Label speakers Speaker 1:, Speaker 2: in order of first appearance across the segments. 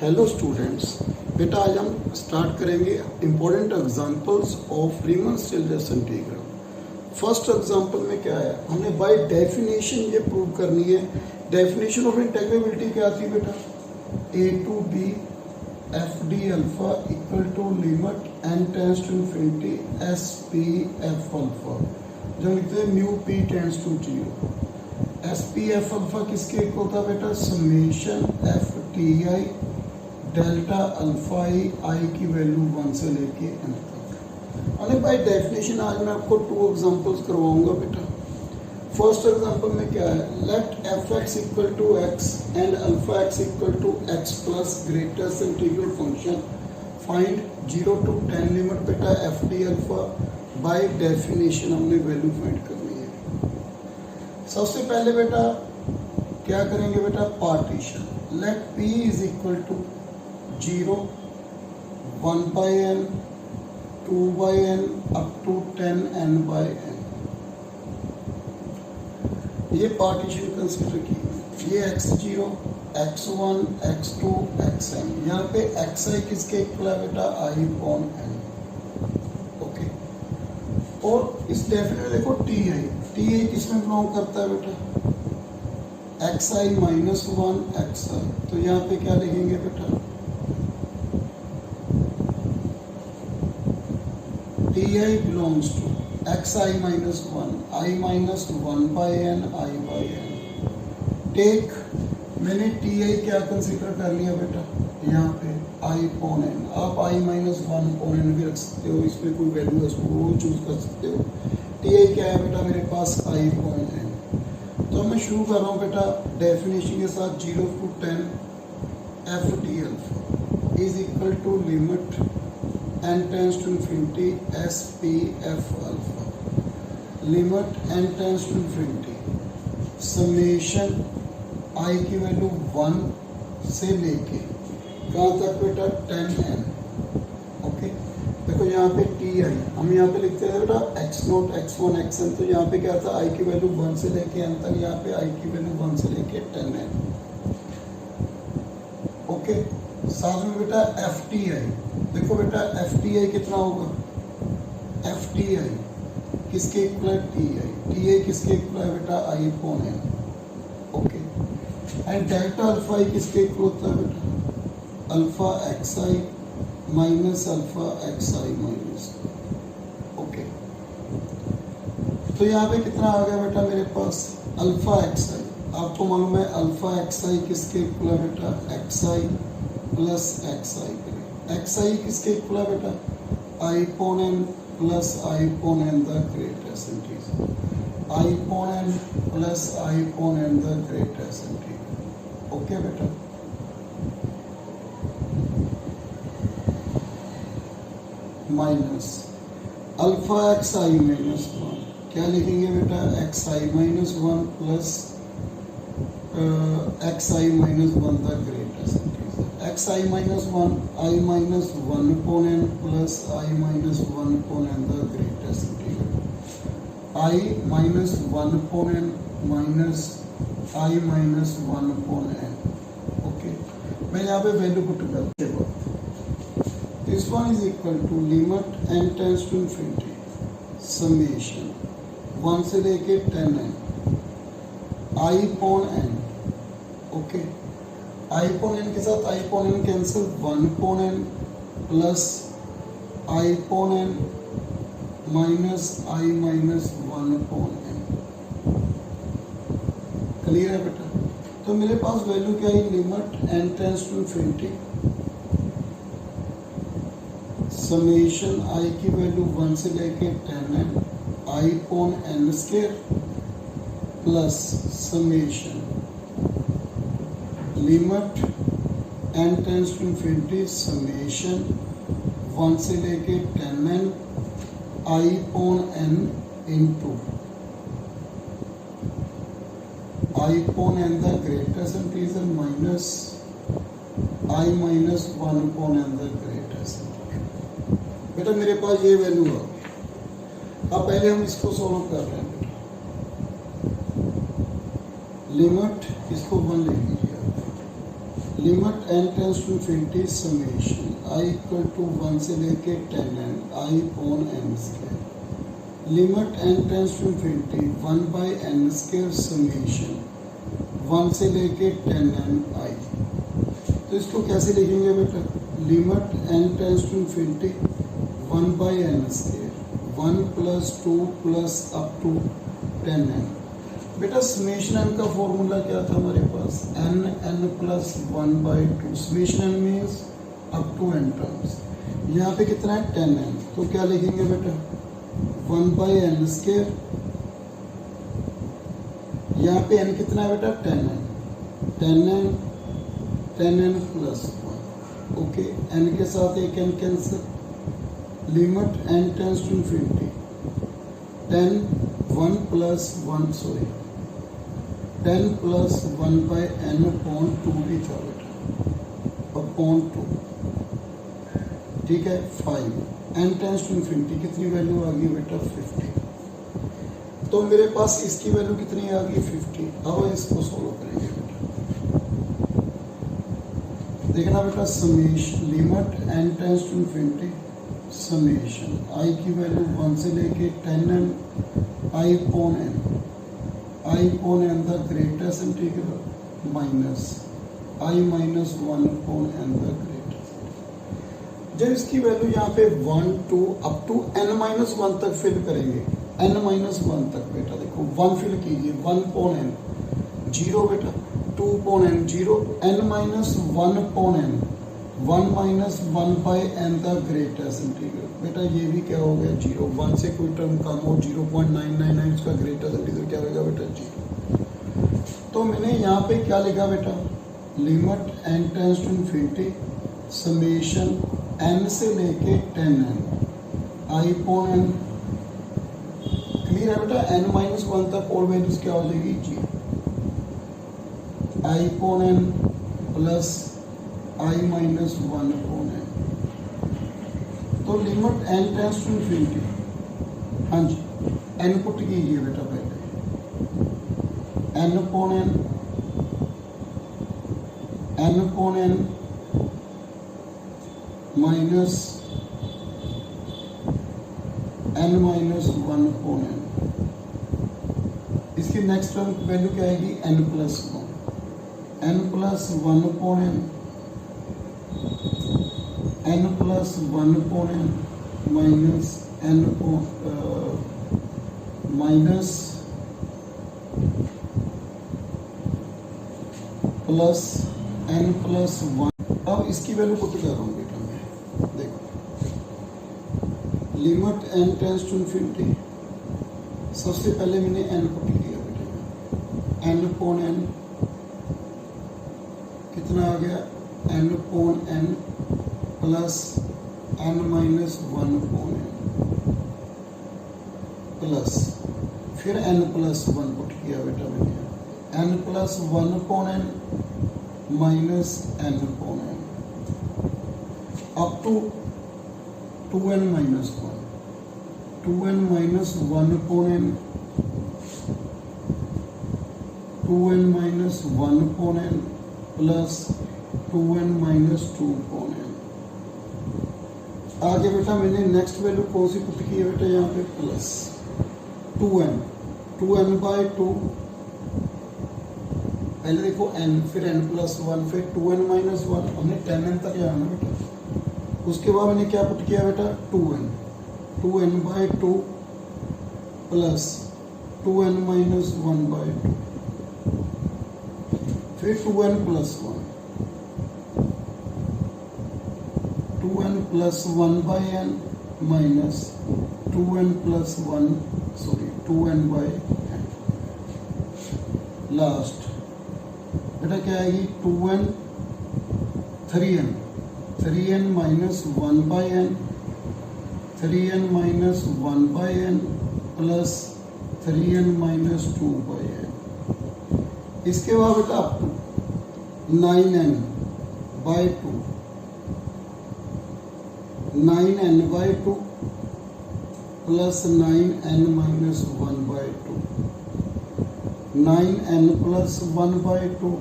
Speaker 1: Hello students, बेटा आज हम स्टार्ट करेंगे important examples of Riemann Stieltjes integral. First example में क्या है, हमने बाय डेफिनेशन ये प्रूव करनी है। डेफिनेशन ऑफ इंटीग्रेबिलिटी क्या थी बेटा, a to b F D alpha equal to limit n tends to infinity S P F alpha, जो लिखते हैं mu p tends to 0। S P F alpha किसके इक्वल था बेटा, summation F T I delta alpha I की value 1 से लेके n तक। और बाय डेफिनेशन आज मैं आपको 2 एग्जांपल्स करवाऊंगा बेटा। फर्स्ट एग्जांपल में क्या है, let F X equal to X and alpha X equal to X plus greatest integral function, find 0 to 10 limit बेटा F D alpha. By definition हमने वैल्यू फाइंड करनी है। सबसे पहले बेटा क्या करेंगे बेटा, partition. Let p is equal to 0, 1 by n, 2 by n up to 10n by n। ये पार्टीशन कंसिडर की, ये x0, x1, x2, xn। यहाँ पे xi किसके इक्वल है बेटा, i upon n। ओके, और इस डेफिनेट देखो ti किस में बिलोंग करता है बेटा, xi माइनस 1 xi। तो यहाँ पे क्या लिखेंगे बेटा, ti belongs to xi minus 1, I minus 1 by n, I by n। Take, मैंने ti क्या कंसीडर कर लिया बेटा, यहाँ पे i upon n। आप i minus 1 upon n भी रख सकते हो, इसमें कोई वैल्यू है उसको वो चूज कर सकते हो। ti क्या है बेटा मेरे पास, i upon n। तो मैं शुरू कर रहा हूँ बेटा डेफिनेशन के साथ। 0 to 10 f D alpha is equal to limit n tends to infinity S P F alpha. Limit n tends to infinity summation i की वैल्यू 1 से लेके कहाँ तक बेटा, 10n। ओके, देखो यहाँ पे ti हम यहाँ पे लिखते हैं बेटा x0, x1, xn। तो यहाँ पे क्या था, i की वैल्यू 1 से लेके n तक, यहाँ पे i की वैल्यू 1 से लेके 10n। ओके, साथ में बेटा एफ टी आई। देखो बेटा एफ टी आई कितना होगा, एफ टी आई किसके इक्वल है, टी आई किसके इक्वल है बेटा, I upon N. Okay, and delta alpha I किसके इक्वल होता है बेटा, alpha X I minus alpha X I minus. Okay, तो यहाँ पे कितना आ गया बेटा मेरे पास, अल्फा एक्स आई। आपको मालूम है अल्फा एक्स आई किसके इक्वल है बेटा, X I plus X I. X I किसके इक्वल है बेटा, I upon N plus I upon N the greatest integer. I upon N plus I upon N the greatest integer. Okay बेटा, minus alpha X I minus 1, क्या लिखेंगे बेटा, X I minus 1 plus X I minus 1 the greatest integer. X I minus 1, I minus 1 upon n plus I minus 1 upon n the greatest integer. I minus 1 upon n minus I minus 1 upon n। Okay, मैं यहाँ पे value put करते हैं। This one is equal to limit n tends to infinity summation 1 से लेके 10n आई upon n। ओके, I upon N के साथ I upon N cancel, 1 upon N plus I upon N minus I minus 1 upon N. Clear है बेटा, तो मेरे पास वैल्यू क्या है, limit n tends to infinity summation i की वैल्यू 1 से लेके 10n I upon n square plus summation limit n tends to infinity summation 1 से लेके 10n I upon n into i upon n the greatest integer minus I minus 1 upon n the greatest integer. बेटा मेरे पास ये value है। अब पहले हम इसको सॉल्व कर रहे हैं बेटा। लिमिट इसको 1 ले लीजिए, limit n tends to infinity summation i equal to 1 से लेके 10n i upon n square. Limit n tends to infinity 1 by n square summation 1 से लेके 10n i। तो इसको कैसे लिखेंगे बेटा? Limit n tends to infinity 1 by n square 1 plus 2 plus up to 10n। बेटा समेशन n का formula क्या था हमारे पास? n plus 1 by 2। Summation n means up to n terms. यहाँ पे कितना है? 10n। तो क्या लिखेंगे बेटा? 1 बाई n स्क्वायर, यहाँ पे n कितना है बेटा? 10n 10n plus 1। Okay, n के साथ एक n cancel. Limit n tends to infinity 10 plus 1 by n upon 2 भी था बेटा, अपॉन 2। ठीक है, 5 n टेंस टू इन्फिनिटी कितनी वैल्यू आ गई बेटा? 50। तो मेरे पास इसकी वैल्यू कितनी आ गई? 50। अब इसको सोल्व करेंगे बेटा। देखना बेटा, summation limit n tends to infinity summation i की वैल्यू 1 से लेके 10n i upon n the greatest integral minus i minus 1 upon n the greatest. जब इसकी वैल्यू यहाँ पे 1 2 अप टू n माइनस 1 तक फिल करेंगे, n माइनस 1 तक बेटा देखो 1 फिल कीजिए, 1 अपॉन n 0 बेटा, 2 upon n 0, n minus 1 upon n 1 minus 1 by n the greatest integral. बेटा ये भी क्या हो गया? 0। 1 से कोई टर्म कम हो 0.999 उसका ग्रेटेस्ट इंटीग्रल क्या होगा बेटा? 0। तो मैंने यहाँ पे क्या लिखा बेटा? Limit n tends to infinity summation n से लेके 10n i upon n। Clear है बेटा? n माइनस 1 तक और वैल्यूज क्या हो जाएगी? 0 i upon n plus i minus 1 upon n। तो limit n tends to infinity, हाँ जी, n पुट कीजिए बेटा पहले, n upon n minus n minus 1 upon n। इसकी नेक्स्ट टर्म वैल्यू क्या आएगी? n plus 1, n plus 1 upon n plus 1 upon n minus n minus plus n plus 1। अब इसकी वैल्यू पुट कर रहा हूँ बेटा मैं, देखो limit n tends to infinity, सबसे पहले मैंने n पुट किया बेटा, n अपॉन n कितना आ गया? n upon n plus n minus 1 upon n plus फिर n प्लस 1 पुट किया बेटा मैंने, n plus 1 upon n minus n upon n up to 2n minus 1, 2n minus 1 upon n, 2n minus 1 upon n plus 2n minus 2 upon n। आगे बेटा मैंने next value कौन सी put की है बेटा? यहाँ पे प्लस 2n बाई 2, पहले देखो n फिर n प्लस 1 फिर 2n माइनस 1, हमने 10n तक जाना बेटा। उसके बाद मैंने क्या पुट किया बेटा? 2n by 2 plus 2n minus 1 by 2, फिर 2n plus 1, 2n plus 1 by n minus 2n plus 1 2n by n। Last बेटा क्या आएगी? 2n 3n minus 1 by n, 3n minus 1 by n plus 3n minus 2 by n। इसके बाद बेटा 9n by 2, 9n by 2 plus 9n minus 1 by 2, 9n plus 1 by 2,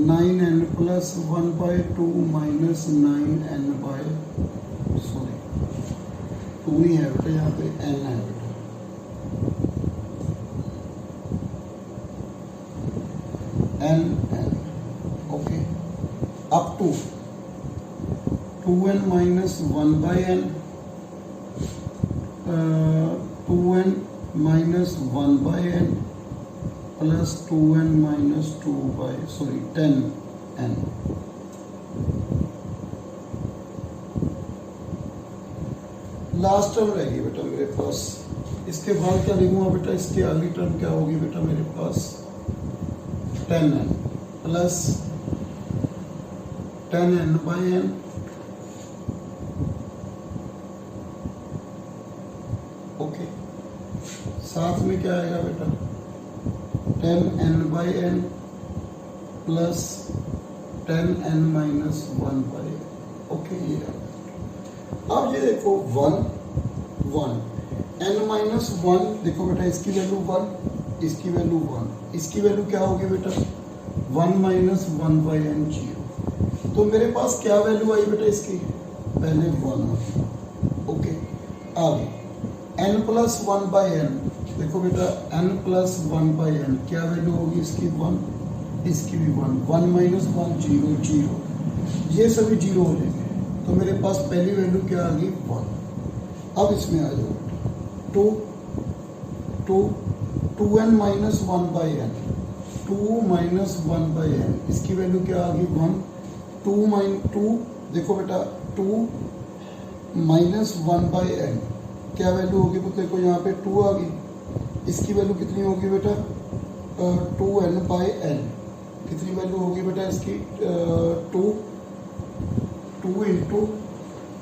Speaker 1: 9n plus 1/2 minus 9n by, sorry 2 ही है बेटा, यहाँ पे n है बेटा, n okay, up to 2n minus 1/n, 2n minus 1/n plus 2n minus 10n। Last term रहेगी बेटा मेरे पास, इसके बाद क्या लिखूंगा बेटा, इसके अगली टर्म क्या होगी बेटा मेरे पास 10n प्लस 10n/n ओके, साथ में क्या आएगा बेटा 10n/n plus 10n minus 1/n okay. ये अब ये देखो 1 1 n माइनस 1, देखो बेटा इसकी वैल्यू 1, इसकी वैल्यू 1, इसकी वैल्यू क्या होगी बेटा 1 माइनस 1/n 0। तो मेरे पास क्या वैल्यू आई बेटा इसकी, पहले 1 ओके, आगे n प्लस 1/n, देखो बेटा n प्लस 1/n क्या वैल्यू होगी इसकी 1, इसकी भी 1, 1 माइनस 1 0 0, ये सभी 0 हो जाएंगे, तो मेरे पास पहली वैल्यू क्या आ गई 1। अब इसमें आ जाओ 2n minus 1/n, 2 minus 1/n, इसकी वैल्यू क्या आ गई 1, 2 देखो बेटा 2 माइनस 1/n क्या वैल्यू होगी, तो देखो यहाँ पे 2 आ गई, इसकी वैल्यू कितनी होगी बेटा 2n/n, कितनी वैल्यू होगी बेटा इसकी 2 इंटू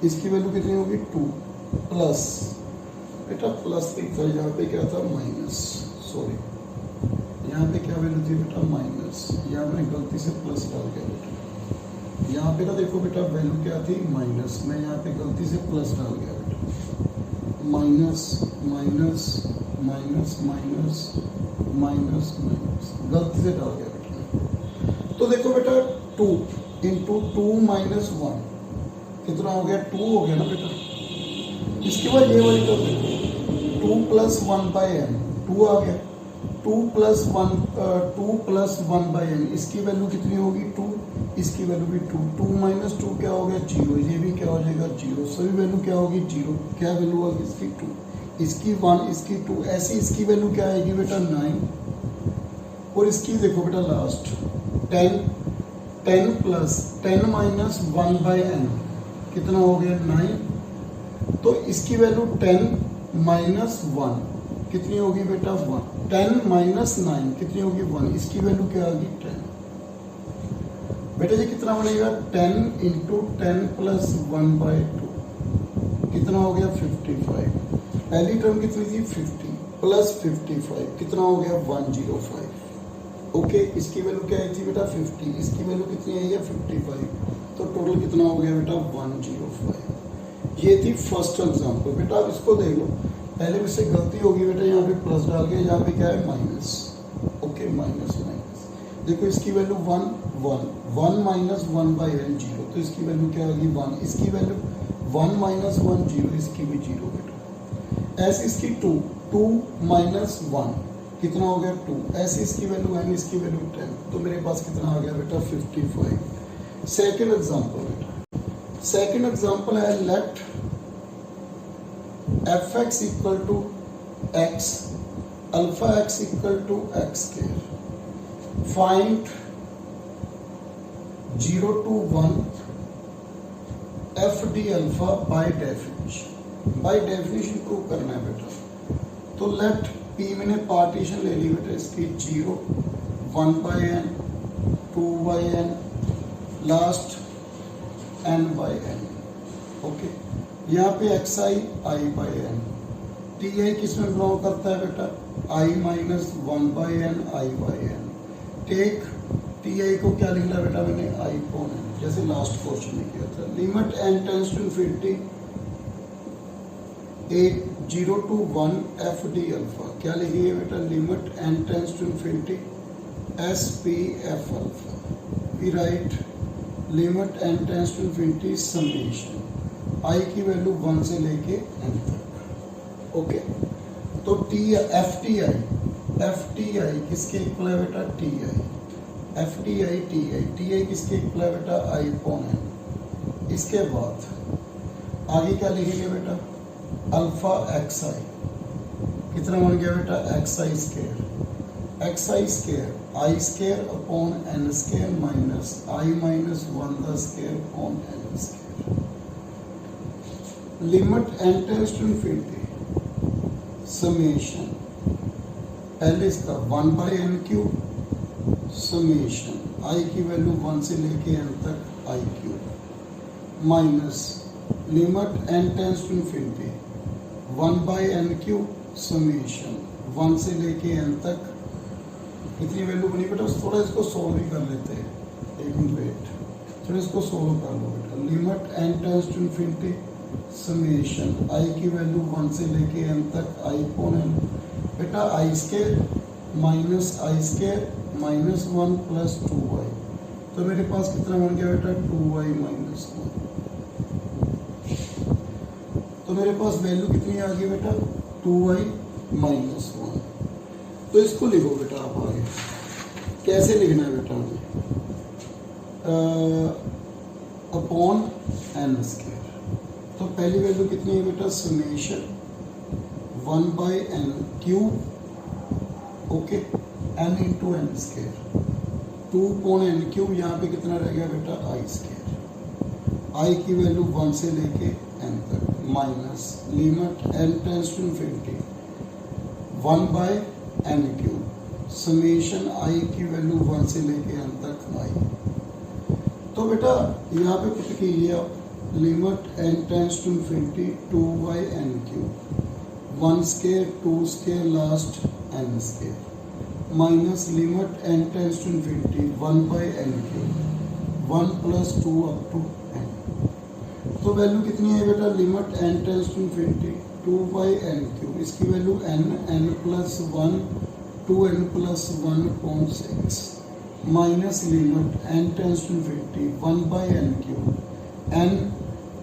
Speaker 1: इसकी वैल्यू कितनी होगी 2 प्लस बेटा प्लस था, यहाँ पे क्या था माइनस, सॉरी यहाँ पे क्या वैल्यू थी बेटा माइनस, यहाँ मैंने गलती से प्लस डाल दिया बेटा, यहाँ पे ना देखो बेटा वैल्यू क्या थी माइनस, मैं यहाँ पे गलती से प्लस डाल गया बेटा, minus minus minus minus minus minus गलती से डाल गया बेटा। तो देखो बेटा 2 इंटू 2 माइनस 1 कितना हो गया 2 हो गया ना बेटा। इसके बाद ये वाली कर देखो 2 प्लस 1/n 2 आ गया, 2 प्लस 1/n इसकी वैल्यू कितनी होगी 2, इसकी वैल्यू भी 2, 2 माइनस 2 क्या हो गया 0, ये भी क्या हो जाएगा 0, सभी वैल्यू क्या होगी 0, क्या वैल्यू होगी इसकी 2, इसकी 1, इसकी 2, ऐसी इसकी वैल्यू क्या आएगी बेटा 9, और इसकी देखो बेटा लास्ट 10 प्लस 10 माइनस 1/n कितना हो गया 9, तो इसकी वैल्यू 10 माइनस 1 कितनी होगी बेटा 1, 10 माइनस 9 कितनी होगी 1, इसकी वैल्यू क्या आ गई 10। बेटा ये कितना बनेगा 10 इंटू 10 प्लस 1/2 कितना हो गया 55, पहली टर्म कितनी थी 50 प्लस 55 कितना हो गया 105 ओके। इसकी वैल्यू क्या आई थी बेटा 50, इसकी वैल्यू कितनी आई है 55, तो टोटल कितना हो गया बेटा 105। ये थी फर्स्ट एग्जांपल बेटा। अब इसको देख लो, पहले मुझसे गलती होगी बेटा, यहाँ पे प्लस डाल के, यहाँ पे क्या है माइनस ओके, माइनस माइनस देखो इसकी वैल्यू 1 माइनस 1/n 0, तो इसकी वैल्यू क्या होगी 1, इसकी वैल्यू 1 माइनस 1 0, इसकी भी 0 बेटा। ऐसे इसकी 2 माइनस 1 कितना हो गया 2, ऐसे इसकी वैल्यू n, इसकी वैल्यू 10, तो मेरे पास कितना आ गया बेटा 55। सेकेंड एग्जाम्पल बेटा, सेकेंड एग्जाम्पल है let fx equal to x alpha x equal to x square, find 0 to 1 f d alpha by definition prove करना है बेटा। तो लेट p मैंने पार्टीशन ले ली बेटा इसकी 0 1/n 2/n last n/n okay. यहाँ पे xi i/n, ti किस में बिलोंग करता है बेटा i minus 1/n i/n। Take ti को क्या लिखना बेटा मैंने i कौन है, जैसे लास्ट क्वेश्चन में किया था। Limit n tends to infinity 0 to 1 f d alpha, क्या लिखिए बेटा limit n tends to infinity s p f alpha we write limit n tends to infinity summation i की वैल्यू 1 से लेके n तक। ओके, तो एफ टी आई किसके equal है बेटा? टी आई किसके इक्वल है बेटा? I upon N. इसके बाद आगे क्या लिखेंगे बेटा? अल्फा एक्स आई कितना बन गया बेटा? X I square I square upon N square minus I minus 1 the square upon N square. Limit n tends to infinity summation पहले इसका 1 by N cube summation I की वैल्यू 1 से लेके n तक I cube minus limit n tends to infinity 1 by N cube summation 1 से लेके n तक कितनी वैल्यू बनी बेटा? थोड़ा इसको सोल्व ही कर लेते हैं, एक मिनट वेट, थोड़ा इसको सोल्व कर लो बेटा। Limit n tends to infinity summation I की वैल्यू 1 से लेके n तक आई अपॉन एन बेटा I square minus 1 plus 2y, तो मेरे पास कितना बन गया बेटा? 2y minus 1। तो मेरे पास वैल्यू कितनी आ गई बेटा? 2y minus 1। तो इसको लिखो बेटा आप आगे, कैसे लिखना है बेटा? Upon N square. तो पहली वैल्यू कितनी है बेटा? Summation 1 by N cube, okay, n into n square 2 upon n cube. यहाँ पे कितना रह गया बेटा? आई स्केयर आई की वैल्यू 1 से लेके एन तक minus limit N tends to infinity 1 by N cube summation I की वैल्यू 1 से लेके एन तक आई। तो बेटा यहाँ पे पुट कीजिए आप limit N tends to infinity 2 by N cube 1 square 2 square last N square minus limit N tends to infinity 1 by N cube 1 plus 2 up to N. तो वैल्यू कितनी है बेटा? Limit N tends to infinity 2 by N cube, इसकी value N plus 1 2n plus 1 upon 6 minus limit N tends to infinity 1 by N cube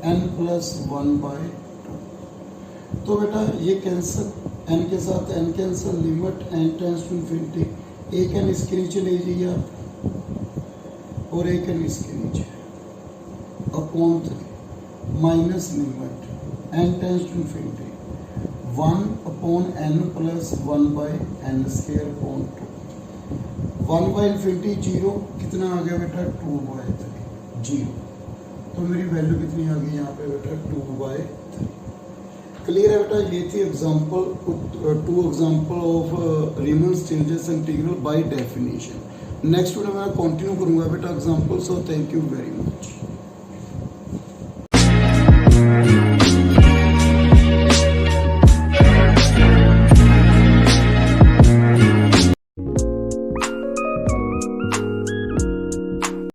Speaker 1: N plus 1 by 2। तो बेटा ये cancel, n के साथ n cancel, limit N tends to infinity एक n इसके नीचे ले जाइए आप और एक एन इसके नीचे upon 3 minus limit N tends to infinity 1 upon N plus 1 by n square upon 2 1 by infinity 0 कितना आ गया बेटा? 2 बाई 3 0। तो मेरी वैल्यू कितनी आ गई यहाँ पे बेटा? 2 बाई 3। क्लियर है बेटा? ये थी example 2 example of Riemann Stieltjes integral by definition. Next video में मैं कंटिन्यू करूँगा बेटा example. So thank you very much.